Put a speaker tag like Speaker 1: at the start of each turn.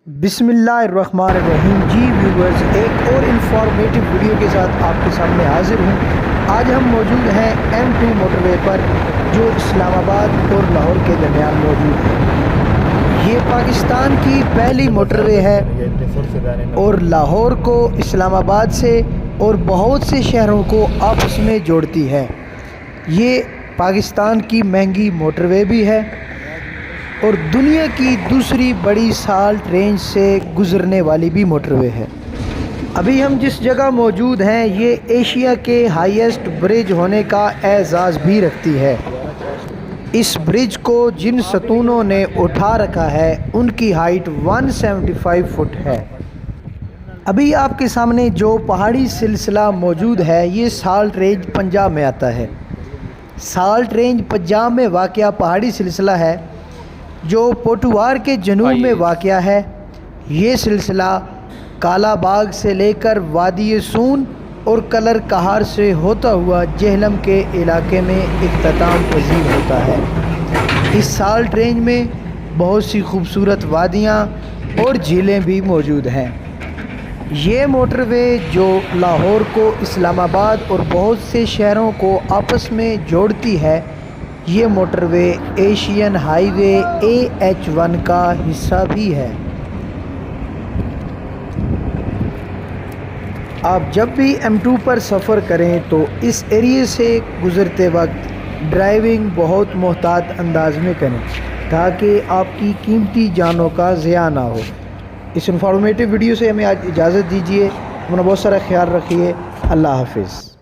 Speaker 1: بسم اللہ الرحمن الرحیم جی ویورز، ایک اور انفارمیٹو ویڈیو کے ساتھ آپ کے سامنے حاضر ہوں۔ آج ہم موجود ہیں M2 موٹر وے پر، جو اسلام آباد اور لاہور کے درمیان موجود ہے۔ یہ پاکستان کی پہلی موٹر وے ہے اور لاہور کو اسلام آباد سے اور بہت سے شہروں کو آپس میں جوڑتی ہے۔ یہ پاکستان کی مہنگی موٹر وے بھی ہے اور دنیا کی دوسری بڑی سالٹ رینج سے گزرنے والی بھی موٹر وے ہے۔ ابھی ہم جس جگہ موجود ہیں یہ ایشیا کے ہائیسٹ برج ہونے کا اعزاز بھی رکھتی ہے۔ اس برج کو جن ستونوں نے اٹھا رکھا ہے ان کی ہائٹ 175 فٹ ہے۔ ابھی آپ کے سامنے جو پہاڑی سلسلہ موجود ہے یہ سالٹ رینج پنجاب میں آتا ہے۔ سالٹ رینج پنجاب میں واقع پہاڑی سلسلہ ہے جو پوٹوہار کے جنوب میں واقع ہے۔ یہ سلسلہ کالا باغ سے لے کر وادی سون اور کلر کہار سے ہوتا ہوا جہلم کے علاقے میں اختتام پذیر ہوتا ہے۔ اس سالٹ رینج میں بہت سی خوبصورت وادیاں اور جھیلیں بھی موجود ہیں۔ یہ موٹر وے جو لاہور کو اسلام آباد اور بہت سے شہروں کو آپس میں جوڑتی ہے، یہ موٹر وے ایشین ہائی وے AH1 کا حصہ بھی ہے۔ آپ جب بھی M2 پر سفر کریں تو اس ایریے سے گزرتے وقت ڈرائیونگ بہت محتاط انداز میں کریں تاکہ آپ کی قیمتی جانوں کا ضیاع نہ ہو۔ اس انفارمیٹو ویڈیو سے ہمیں آج اجازت دیجیے۔ اپنا بہت سارا خیال رکھیے۔ اللہ حافظ۔